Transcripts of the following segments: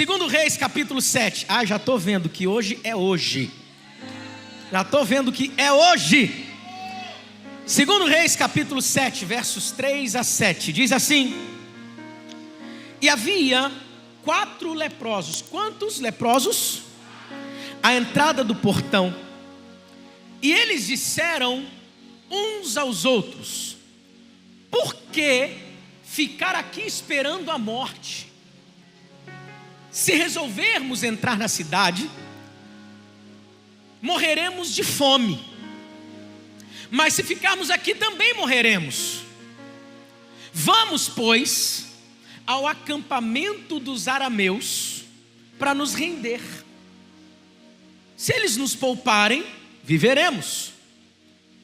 Segundo Reis, capítulo 7. Já estou vendo que hoje é hoje. Já estou vendo que é hoje. Segundo Reis, capítulo 7, versos 3 a 7. Diz assim: e havia 4 leprosos. Quantos leprosos? À entrada do portão. E eles disseram uns aos outros: por que ficar aqui esperando a morte? Se resolvermos entrar na cidade, morreremos de fome. Mas se ficarmos aqui também morreremos. Vamos, pois, ao acampamento dos arameus para nos render. Se eles nos pouparem, viveremos.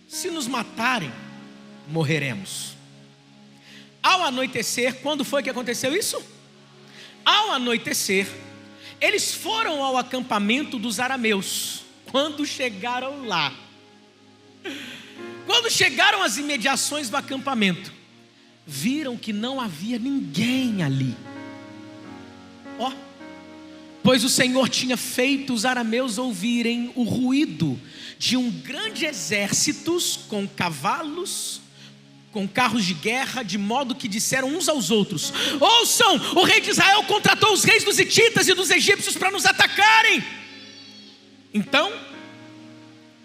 Se nos matarem, morreremos. Ao anoitecer, quando foi que aconteceu isso? Ao anoitecer, eles foram ao acampamento dos arameus. Quando chegaram lá, quando chegaram às imediações do acampamento, viram que não havia ninguém ali. Pois o Senhor tinha feito os arameus ouvirem o ruído de um grande exército com cavalos, com carros de guerra, de modo que disseram uns aos outros: ouçam, o rei de Israel contratou os reis dos hititas e dos egípcios para nos atacarem. Então,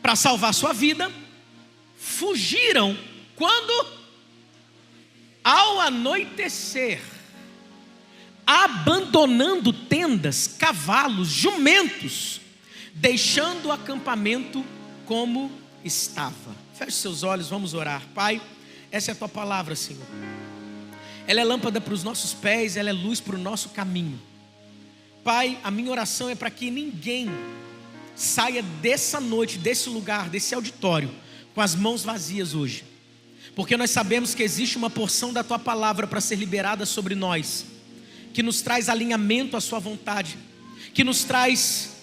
para salvar sua vida, fugiram. Quando? Ao anoitecer, abandonando tendas, cavalos, jumentos, deixando o acampamento como estava. Feche seus olhos, vamos orar. Pai, essa é a tua palavra, Senhor. Ela é lâmpada para os nossos pés, ela é luz para o nosso caminho. Pai, a minha oração é para que ninguém saia dessa noite, desse lugar, desse auditório, com as mãos vazias hoje. Porque nós sabemos que existe uma porção da tua palavra para ser liberada sobre nós, que nos traz alinhamento à sua vontade, que nos traz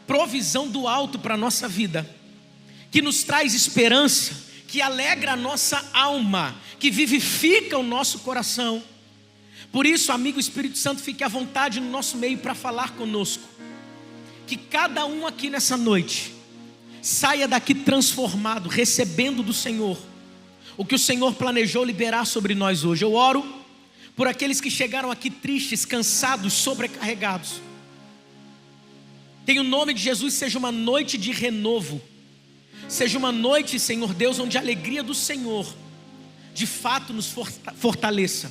provisão do alto para a nossa vida, que nos traz esperança, que alegra a nossa alma, que vivifica o nosso coração. Por isso, amigo Espírito Santo, fique à vontade no nosso meio para falar conosco. Que cada um aqui nessa noite saia daqui transformado, recebendo do Senhor o que o Senhor planejou liberar sobre nós hoje. Eu oro por aqueles que chegaram aqui tristes, cansados, sobrecarregados. Que em nome de Jesus seja uma noite de renovo. Seja uma noite, Senhor Deus, onde a alegria do Senhor de fato nos fortaleça.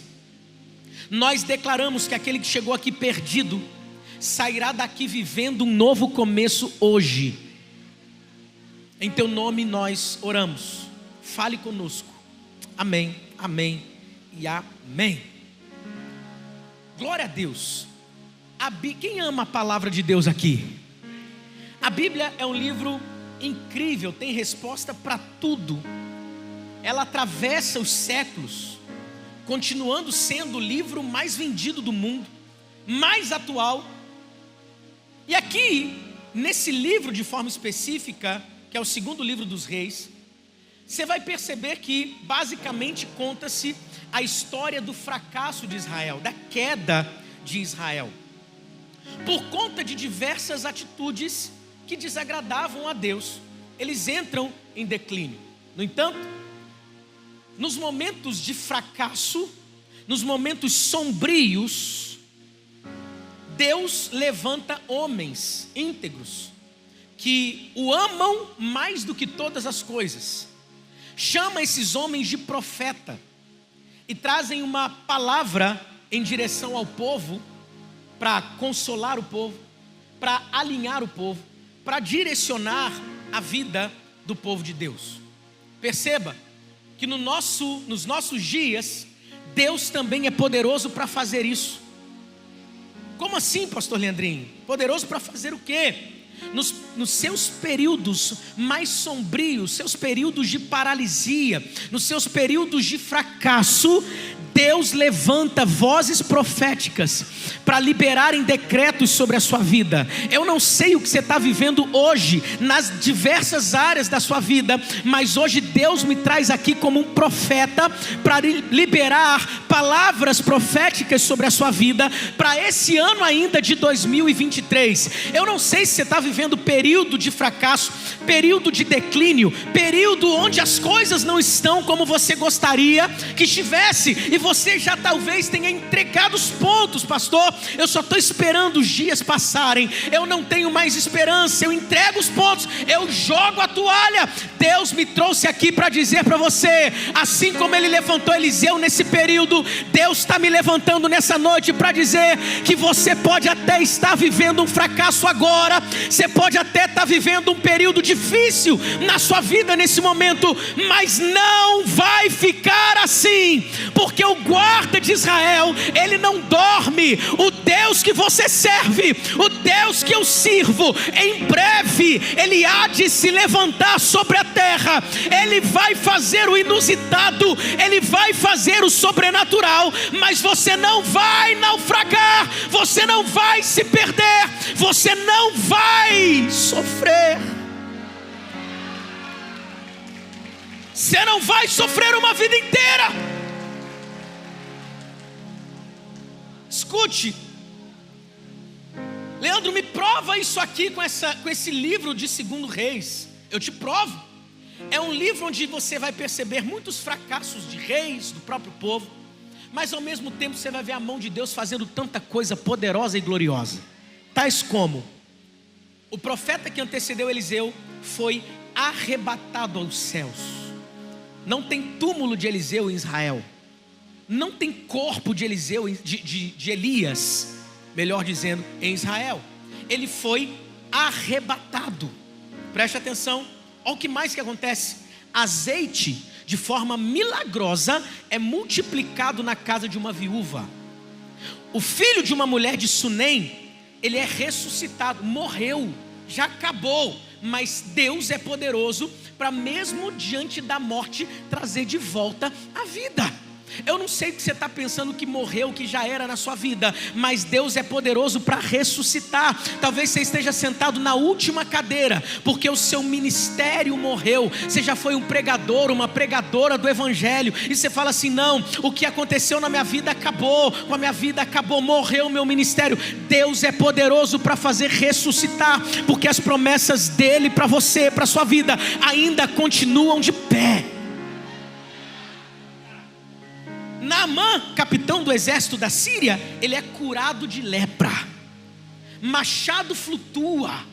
Nós declaramos que aquele que chegou aqui perdido sairá daqui vivendo um novo começo hoje. Em teu nome nós oramos. Fale conosco. Amém, amém e amém. Glória a Deus. Quem ama a palavra de Deus aqui? A Bíblia é um livro incrível, tem resposta para tudo. Ela atravessa os séculos, continuando sendo o livro mais vendido do mundo, mais atual. E aqui, nesse livro de forma específica, que é o segundo livro dos reis, você vai perceber que basicamente conta-se a história do fracasso de Israel, da queda de Israel, por conta de diversas atitudes que desagradavam a Deus. Eles entram em declínio. No entanto, nos momentos de fracasso, nos momentos sombrios, Deus levanta homens íntegros que o amam mais do que todas as coisas. Chama esses homens de profeta e trazem uma palavra em direção ao povo, para consolar o povo, para alinhar o povo, para direcionar a vida do povo de Deus. Perceba que nos nossos dias, Deus também é poderoso para fazer isso. Como assim, pastor Leandrinho? Poderoso para fazer o quê? Nos seus períodos mais sombrios, seus períodos de paralisia, nos seus períodos de fracasso, Deus levanta vozes proféticas para liberarem decretos sobre a sua vida. Eu não sei o que você está vivendo hoje, nas diversas áreas da sua vida, mas hoje Deus me traz aqui como um profeta para liberar palavras proféticas sobre a sua vida, para esse ano ainda de 2023. Eu não sei se você está vivendo período de fracasso, período de declínio, período onde as coisas não estão como você gostaria que estivesse, e você já talvez tenha entregado os pontos. Pastor, eu só estou esperando os dias passarem, eu não tenho mais esperança, eu entrego os pontos, eu jogo a toalha. Deus me trouxe aqui para dizer para você, assim como Ele levantou Eliseu nesse período, Deus está me levantando nessa noite para dizer que você pode até estar vivendo um fracasso agora, você pode até estar vivendo um período difícil na sua vida nesse momento, mas não vai ficar assim, porque o guarda de Israel, ele não dorme. O Deus que você serve, o Deus que eu sirvo, em breve Ele há de se levantar sobre a terra. Ele vai fazer o inusitado, Ele vai fazer o sobrenatural, mas você não vai naufragar, você não vai se perder, você não vai sofrer. Você não vai sofrer uma vida inteira. Escute, Leandro, me prova isso aqui com esse livro de 2 Reis. Eu te provo. É um livro onde você vai perceber muitos fracassos de reis, do próprio povo, mas ao mesmo tempo você vai ver a mão de Deus fazendo tanta coisa poderosa e gloriosa. Tais como o profeta que antecedeu Eliseu foi arrebatado aos céus. Não tem túmulo de Eliseu em Israel. Não tem corpo de Eliseu, de Elias, melhor dizendo, em Israel. Ele foi arrebatado. Preste atenção, olha o que mais que acontece. Azeite, de forma milagrosa, é multiplicado na casa de uma viúva. O filho de uma mulher de Sunem, ele é ressuscitado, morreu, já acabou. Mas Deus é poderoso para mesmo diante da morte trazer de volta a vida. Eu não sei o que você está pensando que morreu, que já era na sua vida, mas Deus é poderoso para ressuscitar. Talvez você esteja sentado na última cadeira, porque o seu ministério morreu. Você já foi um pregador, uma pregadora do evangelho, e você fala assim: não, o que aconteceu na minha vida acabou, com a minha vida acabou, morreu o meu ministério. Deus é poderoso para fazer ressuscitar, porque as promessas dele para você, para a sua vida, ainda continuam de pé. Naamã, capitão do exército da Síria, ele é curado de lepra. Machado flutua.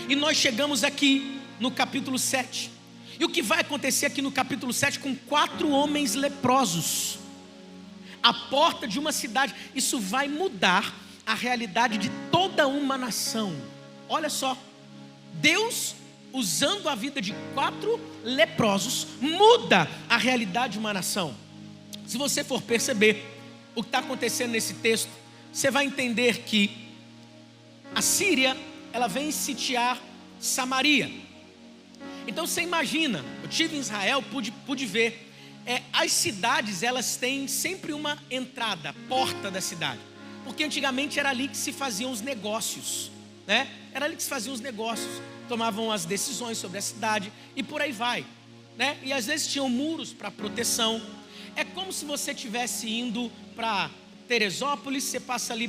E nós chegamos aqui no capítulo 7. E o que vai acontecer aqui no capítulo 7 com 4 homens leprosos? A porta de uma cidade. Isso vai mudar a realidade de toda uma nação. Olha só, Deus, usando a vida de 4 leprosos, muda a realidade de uma nação. Se você for perceber o que está acontecendo nesse texto, você vai entender que a Síria, ela vem sitiar Samaria. Então você imagina, eu estive em Israel, pude ver, as cidades, elas têm sempre uma entrada, porta da cidade, porque antigamente era ali que se faziam os negócios, né? Era ali que se faziam os negócios, tomavam as decisões sobre a cidade e por aí vai, né? E às vezes tinham muros para proteção. É como se você estivesse indo para Teresópolis, você passa ali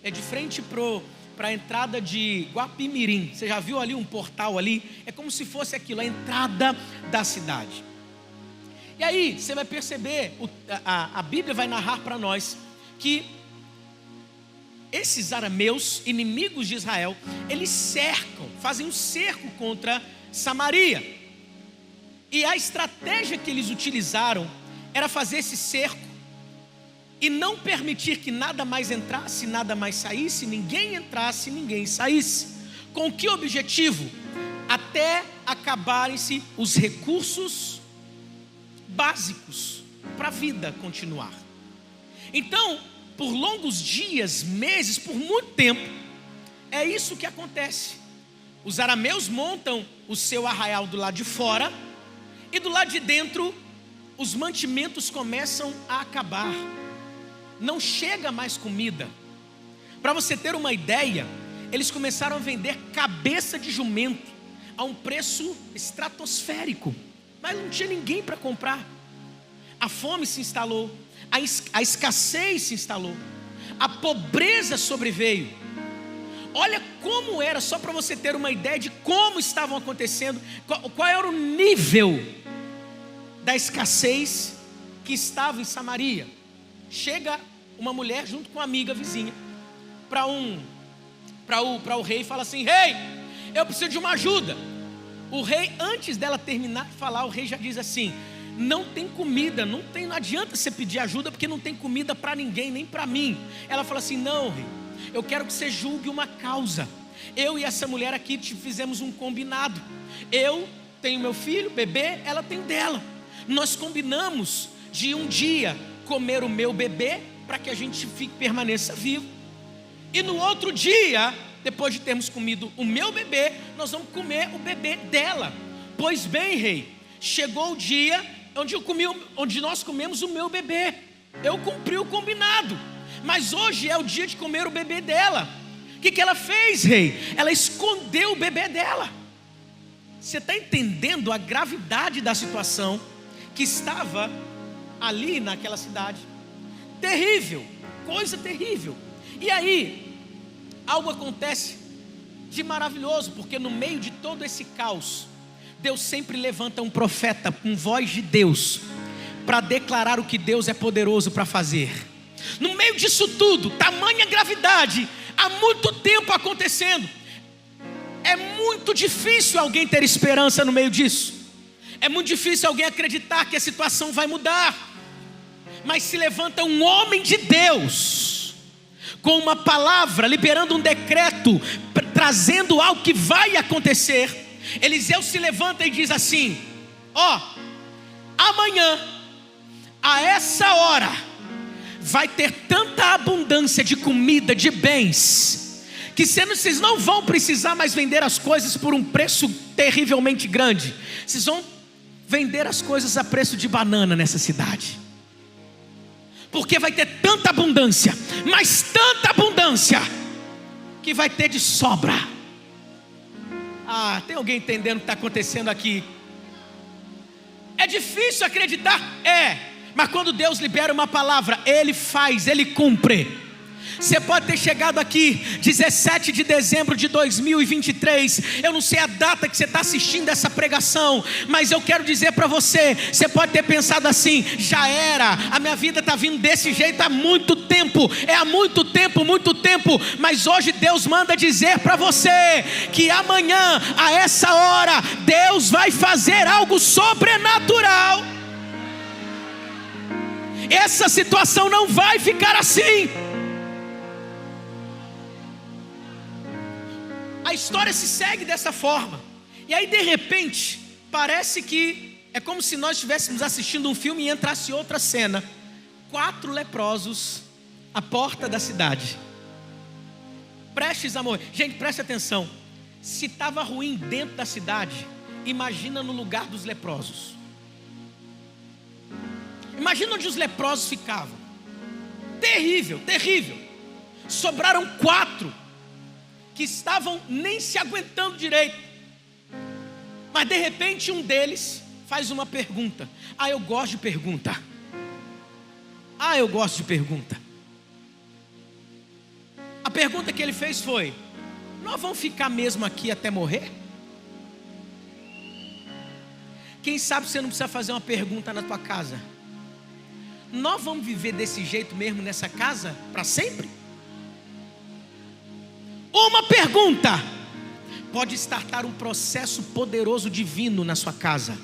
de frente para a entrada de Guapimirim. Você já viu ali um portal ali? É como se fosse aquilo, a entrada da cidade. E aí você vai perceber, a Bíblia vai narrar para nós que esses arameus, inimigos de Israel, eles cercam, fazem um cerco contra Samaria. E a estratégia que eles utilizaram era fazer esse cerco e não permitir que nada mais entrasse, nada mais saísse, ninguém entrasse, ninguém saísse. Com que objetivo? Até acabarem-se os recursos básicos para a vida continuar. Então, por longos dias, meses, por muito tempo, é isso que acontece. Os arameus montam o seu arraial do lado de fora, e do lado de dentro os mantimentos começam a acabar, não chega mais comida. Para você ter uma ideia, eles começaram a vender cabeça de jumento a um preço estratosférico, mas não tinha ninguém para comprar. A fome se instalou, a escassez se instalou, a pobreza sobreveio. Olha como era, só para você ter uma ideia de como estavam acontecendo, qual era o nível da escassez que estava em Samaria. Chega uma mulher junto com uma amiga vizinha para o rei e fala assim: rei, eu preciso de uma ajuda. O rei, antes dela terminar de falar, o rei já diz assim: não tem comida, não adianta você pedir ajuda, porque não tem comida para ninguém, nem para mim. Ela fala assim: não, rei, eu quero que você julgue uma causa. Eu e essa mulher aqui fizemos um combinado. Eu tenho meu filho, bebê, ela tem dela. Nós combinamos de um dia comer o meu bebê para que a gente permaneça vivo. E no outro dia, depois de termos comido o meu bebê, nós vamos comer o bebê dela. Pois bem, rei, chegou o dia onde nós comemos o meu bebê. Eu cumpri o combinado, mas hoje é o dia de comer o bebê dela. O que ela fez, rei? Ela escondeu o bebê dela. Você está entendendo a gravidade da situação que estava ali naquela cidade? Terrível, coisa terrível. E aí, algo acontece de maravilhoso, porque no meio de todo esse caos, Deus sempre levanta um profeta com voz de Deus para declarar o que Deus é poderoso para fazer. No meio disso tudo, tamanha gravidade, há muito tempo acontecendo. É muito difícil alguém ter esperança no meio disso. É muito difícil alguém acreditar que a situação vai mudar. Mas se levanta um homem de Deus com uma palavra, liberando um decreto, trazendo algo que vai acontecer. Eliseu se levanta e diz assim: amanhã, a essa hora, vai ter tanta abundância de comida, de bens, que vocês não vão precisar mais vender as coisas por um preço terrivelmente grande. Vocês vão vender as coisas a preço de banana nessa cidade, porque vai ter tanta abundância, mas tanta abundância, que vai ter de sobra. Tem alguém entendendo o que está acontecendo aqui? É difícil acreditar? Mas quando Deus libera uma palavra, Ele faz, Ele cumpre. Você pode ter chegado aqui 17 de dezembro de 2023. Eu não sei a data que você está assistindo essa pregação, mas eu quero dizer para você, você pode ter pensado assim: já era, a minha vida está vindo desse jeito há muito tempo. Há muito tempo. Mas hoje Deus manda dizer para você que amanhã, a essa hora, Deus vai fazer algo sobrenatural. Essa situação não vai ficar assim. A história se segue dessa forma. E aí de repente, parece que é como se nós estivéssemos assistindo um filme e entrasse outra cena. 4 leprosos à porta da cidade, prestes a morrer. Gente, preste atenção. Se estava ruim dentro da cidade, imagina no lugar dos leprosos. Imagina onde os leprosos ficavam. Terrível. Sobraram 4 que estavam nem se aguentando direito. Mas de repente um deles faz uma pergunta. Eu gosto de pergunta. A pergunta que ele fez foi: nós vamos ficar mesmo aqui até morrer? Quem sabe você não precisa fazer uma pergunta na tua casa: nós vamos viver desse jeito mesmo nessa casa para sempre? Uma pergunta pode startar um processo poderoso divino na sua casa,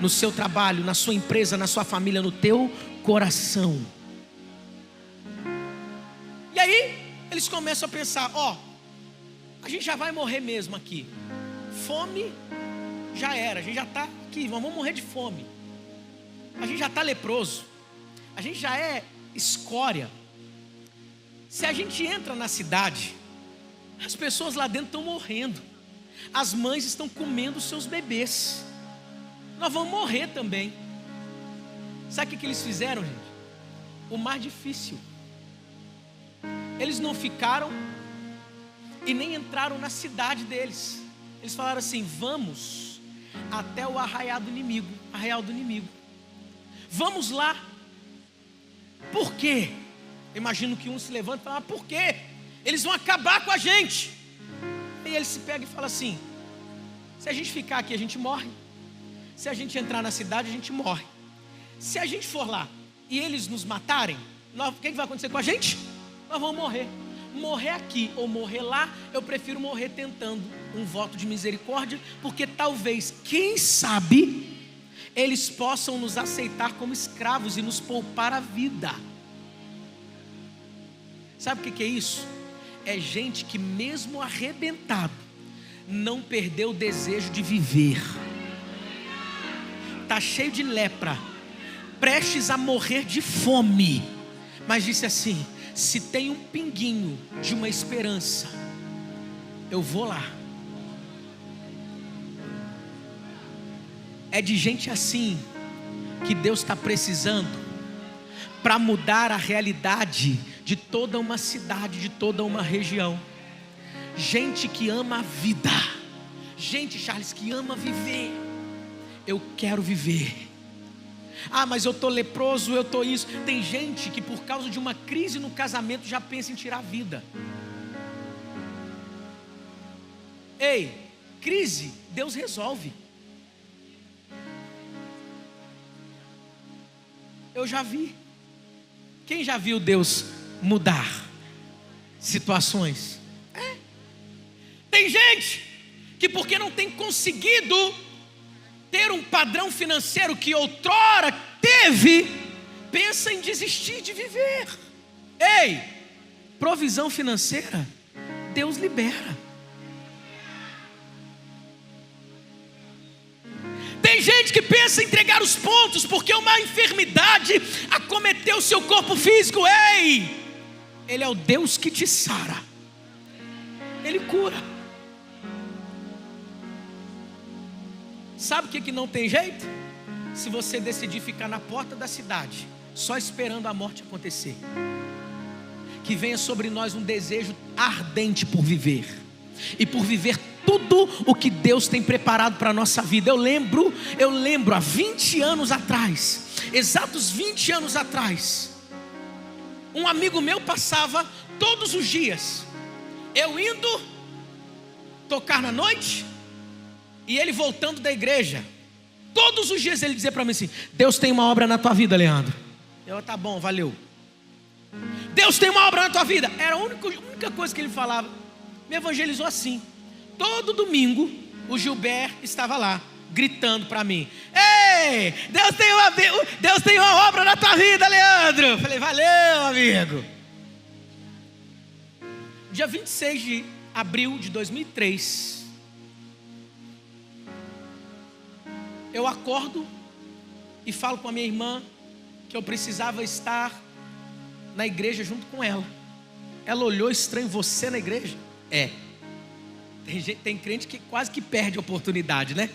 no seu trabalho, na sua empresa, na sua família, no teu coração. E aí eles começam a pensar: a gente já vai morrer mesmo aqui. Fome já era, a gente já está aqui, vamos morrer de fome. A gente já está leproso, a gente já é escória. Se a gente entra na cidade, as pessoas lá dentro estão morrendo, as mães estão comendo seus bebês, nós vamos morrer também. Sabe o que eles fizeram, gente? O mais difícil. Eles não ficaram e nem entraram na cidade deles. Eles falaram assim: vamos até o arraial do inimigo. Vamos lá. Por quê? Imagino que um se levanta e fala: por quê? Eles vão acabar com a gente. E ele se pega e fala assim: se a gente ficar aqui, a gente morre. Se a gente entrar na cidade, a gente morre. Se a gente for lá e eles nos matarem, o que vai acontecer com a gente? Nós vamos morrer. Morrer aqui ou morrer lá, eu prefiro morrer tentando um voto de misericórdia, porque talvez, quem sabe, eles possam nos aceitar como escravos e nos poupar a vida. Sabe o que é isso? É gente que mesmo arrebentado, não perdeu o desejo de viver. Está cheio de lepra, prestes a morrer de fome, mas disse assim: se tem um pinguinho de uma esperança, eu vou lá. É de gente assim que Deus está precisando para mudar a realidade de toda uma cidade, de toda uma região. Gente que ama a vida, gente, Charles, que ama viver. Eu quero viver. Ah, mas eu estou leproso, eu estou isso. Tem gente que por causa de uma crise no casamento já pensa em tirar a vida. Ei, crise, Deus resolve. Eu já vi. Quem já viu Deus mudar situações? Tem gente que porque não tem conseguido ter um padrão financeiro que outrora teve, pensa em desistir de viver. Ei, provisão financeira, Deus libera. Tem gente que pensa em entregar os pontos porque uma enfermidade acometeu o seu corpo físico. Ei, Ele é o Deus que te sara, Ele cura. Sabe o que não tem jeito? Se você decidir ficar na porta da cidade, só esperando a morte acontecer. Que venha sobre nós um desejo ardente por viver, e por viver tudo o que Deus tem preparado para a nossa vida. Eu lembro há 20 anos atrás, exatos 20 anos atrás, um amigo meu passava todos os dias, eu indo tocar na noite, e ele voltando da igreja. Todos os dias ele dizia para mim assim: Deus tem uma obra na tua vida, Leandro. Eu: tá bom, valeu. Deus tem uma obra na tua vida. Era a única coisa que ele falava. Me evangelizou assim. Todo domingo o Gilberto estava lá gritando para mim: ei, Deus tem uma obra na tua vida, Leandro. Eu falei: valeu, amigo. Dia 26 de abril de 2003, eu acordo e falo com a minha irmã que eu precisava estar na igreja junto com ela. Ela olhou estranho: você na igreja? Tem crente que quase que perde a oportunidade, né?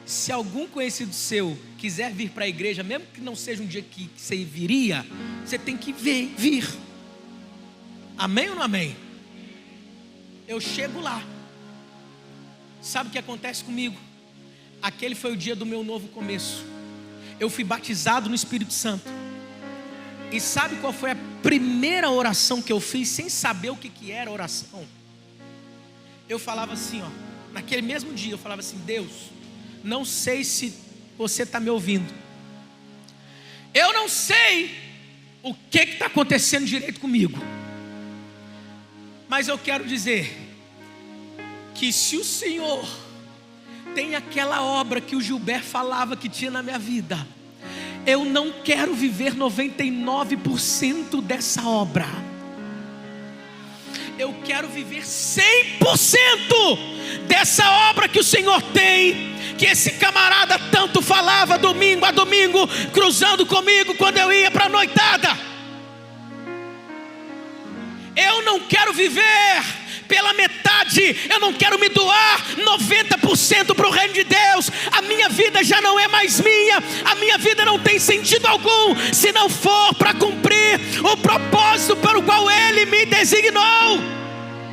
Se algum conhecido seu quiser vir para a igreja, mesmo que não seja um dia que você viria, você tem que vir. Amém ou não amém? Eu chego lá. Sabe o que acontece comigo? Aquele foi o dia do meu novo começo. Eu fui batizado no Espírito Santo. E sabe qual foi a primeira oração que eu fiz, sem saber o que era oração? Eu falava assim, naquele mesmo dia, eu falava assim: Deus, não sei se você está me ouvindo. Eu não sei o que está acontecendo direito comigo, mas eu quero dizer que se o Senhor tem aquela obra que o Gilberto falava que tinha na minha vida, eu não quero viver 99% dessa obra. Eu quero viver 100% dessa obra que o Senhor tem, que esse camarada tanto falava domingo a domingo, cruzando comigo quando eu ia para a noitada. Eu não quero viver pela metade, eu não quero me doar 90% para o reino de Deus. A minha vida já não é mais minha, a minha vida não tem sentido algum se não for para cumprir o propósito para o qual Ele me designou.